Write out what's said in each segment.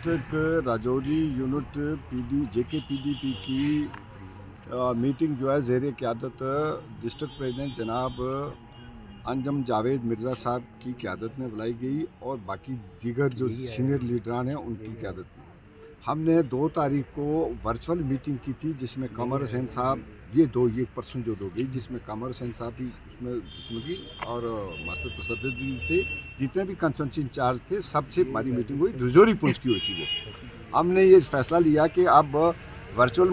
District Rajouri unit JKPDP की meeting जो है ज़ेर क़यादत डिस्ट्रिक्ट प्रेसिडेंट जनाब अंजम जावेद मिर्ज़ा साहब की क़यादत में बुलाई गई और बाकी दीगर जो सीनियर लीडरान हैं उनकी क़यादत में। हमने 2 तारीख को वर्चुअल मीटिंग की थी जिसमें कमर हुसैन साहब ये परसों जो दो गई जिसमें कमर हुसैन साहब भी उसमें की और मास्टर तसद्दुर जी थे, जितने भी कॉन्फ्रेंस इंचार्ज थे सबसे हमारी मीटिंग हुई। रजौरी पुंछ की हुई थी वो। हमने ये फैसला लिया कि अब वर्चुअल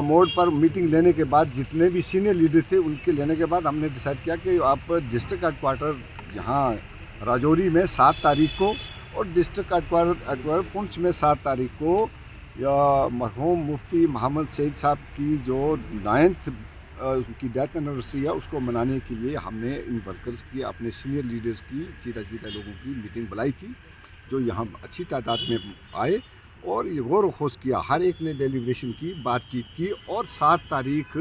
मोड पर मीटिंग लेने के बाद जितने भी सीनियर लीडर थे उनके लेने के बाद हमने डिसाइड किया कि आप डिस्ट्रिक्ट हेडक्वार्टर यहाँ राजौरी में 7 तारीख को और डिस्ट्रिक्ट हेडक्वार्टर पुंछ में 7 तारीख को या मरहूम मुफ्ती मोहम्मद सईद साहब की जो 9th उनकी डेथ एनिवर्सरी है उसको मनाने के लिए हमने इन वर्कर्स की अपने सीनियर लीडर्स की चीता लोगों की मीटिंग बुलाई थी, जो यहाँ अच्छी तादाद में आए और ये गौर खोज किया। हर एक ने डेलीब्रेशन की, बातचीत की और 7 तारीख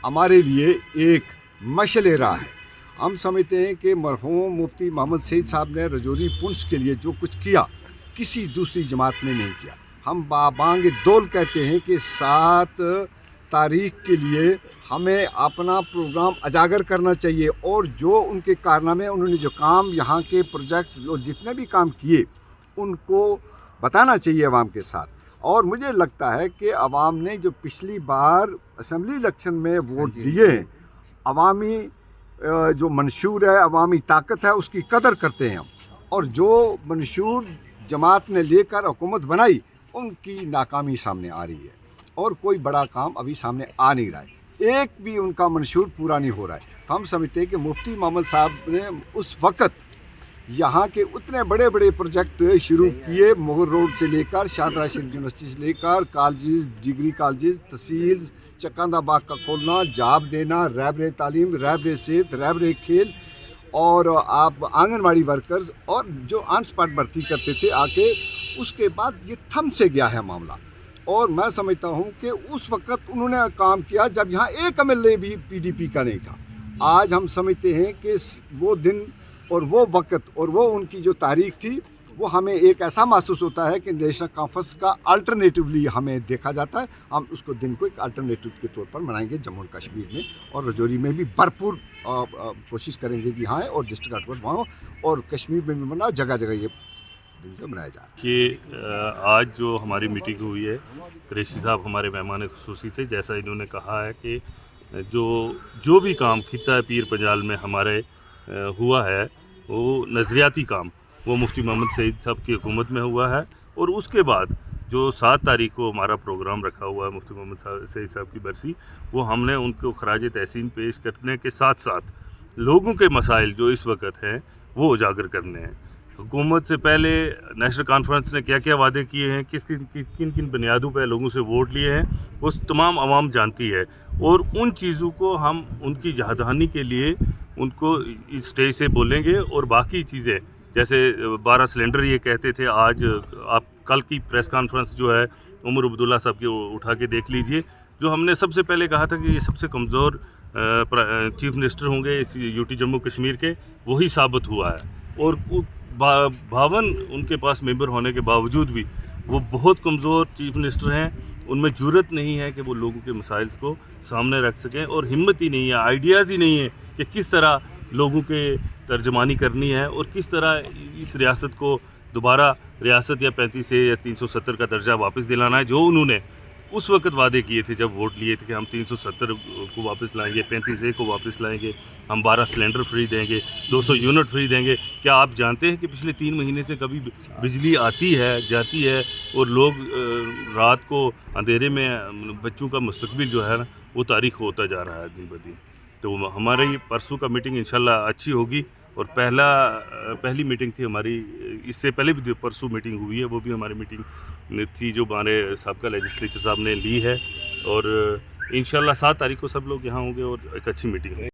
हमारे लिए एक मशअल राह है। हम समझते हैं कि मरहूम मुफ्ती मोहम्मद सईद साहब ने रजौरी पुंछ के लिए जो कुछ किया किसी दूसरी जमात ने नहीं किया। हम बाबांग दौल कहते हैं कि 7 तारीख के लिए हमें अपना प्रोग्राम उजागर करना चाहिए और जो उनके कारनामे उन्होंने जो काम यहाँ के प्रोजेक्ट्स और जितने भी काम किए उनको बताना चाहिए अवाम के साथ। और मुझे लगता है कि अवाम ने जो पिछली बार असम्बली इलेक्शन में वोट दिए हैं, अवामी जो मंशूर है, अवामी ताकत है, उसकी कदर करते हैं हम। और जो मंशूर जमात ने लेकर हुकूमत बनाई उनकी नाकामी सामने आ रही है और कोई बड़ा काम अभी सामने आ नहीं रहा है, एक भी उनका मंशूर पूरा नहीं हो रहा है। तो हम समझते हैं कि मुफ्ती मोहम्मद साहब ने उस वक़्त यहाँ के उतने बड़े बड़े प्रोजेक्ट शुरू किए, मुगल रोड से लेकर शाहदरा शरीफ यूनिवर्सिटी से लेकर कॉलेजेस, डिग्री कॉलेजेस, तहसील चकंदा बाग का खोलना, जॉब देना, रैबरे तालीम, रैबरे सेहत, रैबरे खेल और आप आंगनवाड़ी वर्कर्स और जो ऑन स्पॉट भर्ती करते थे आके, उसके बाद ये थम से गया है मामला। और मैं समझता हूँ कि उस वक़्त उन्होंने काम किया जब यहाँ एक MLA भी PDP का नहीं था। आज हम समझते हैं कि वो दिन और वो वक़्त और वो उनकी जो तारीख थी वो हमें एक ऐसा महसूस होता है कि नेशनल कॉन्फ्रेंस का अल्टरनेटिवली हमें देखा जाता है। हम उसको दिन को एक अल्टरनेटिव के तौर पर मनाएंगे जम्मू और कश्मीर में और रजौरी में भी भरपूर कोशिश करेंगे कि यहाँ और डिस्ट्रिक्ट हेडक्वार्टर वहाँ और कश्मीर में भी मना, जगह जगह ये दिन को मनाया जा रहा है। कि आज जो हमारी मीटिंग हुई है, कुरैशी साहब हमारे मेहमान खुसूसी थे। जैसा इन्होंने कहा है कि जो भी काम खित्ता पीर पंजाल में हमारे हुआ है वो नज़रियाती काम वो मुफ्ती मोहम्मद सईद साहब की हुकूमत में हुआ है। और उसके बाद जो 7 तारीख को हमारा प्रोग्राम रखा हुआ है मुफ्ती मोहम्मद सईद साहब की बरसी, वो हमने उनको खराज तहसीन पेश करने के साथ साथ लोगों के मसाइल जो इस वक्त हैं वो उजागर करने हैं। हुकूमत से पहले नेशनल कॉन्फ्रेंस ने क्या क्या वादे किए हैं, किन किन बुनियादों पर लोगों से वोट लिए हैं, वो तमाम आवाम जानती है। और उन चीज़ों को हम उनकी जहादहानी के लिए उनको इस स्टेज से बोलेंगे। और बाकी चीज़ें जैसे 12 सिलेंडर ये कहते थे, आज आप कल की प्रेस कॉन्फ्रेंस जो है उमर अब्दुल्ला साहब की उठा के देख लीजिए। जो हमने सबसे पहले कहा था कि ये सबसे कमज़ोर चीफ मिनिस्टर होंगे इस यूटी जम्मू कश्मीर के, वही साबित हुआ है। और 52 उनके पास मेंबर होने के बावजूद भी वो बहुत कमज़ोर चीफ मिनिस्टर हैं। उनमें जुर्रत नहीं है कि वो लोगों के मसाइल को सामने रख सकें और हिम्मत ही नहीं है, आइडियाज़ ही नहीं है कि किस तरह लोगों के तर्जमानी करनी है और किस तरह इस रियासत को दोबारा रियासत या 35 या 370 का दर्जा वापस दिलाना है, जो उन्होंने उस वक्त वादे किए थे जब वोट लिए थे कि हम 370 को वापस लाएंगे, 35A को वापस लाएंगे, हम 12 सिलेंडर फ्री देंगे, 200 यूनिट फ्री देंगे। क्या आप जानते हैं कि पिछले 3 महीने से कभी बिजली आती है जाती है और लोग रात को अंधेरे में बच्चों का मुस्तकबिल जो है ना वो तारीख होता जा रहा है दिन ब दिन। तो हमारी परसों का मीटिंग इंशाल्लाह अच्छी होगी। और पहली मीटिंग थी हमारी, इससे पहले भी परसों मीटिंग हुई है, वो भी हमारी मीटिंग थी जो हमारे साबका लेजिस्लेचर साहब ने ली है। और इंशाल्लाह 7 तारीख को सब लोग यहाँ होंगे और एक अच्छी मीटिंग है।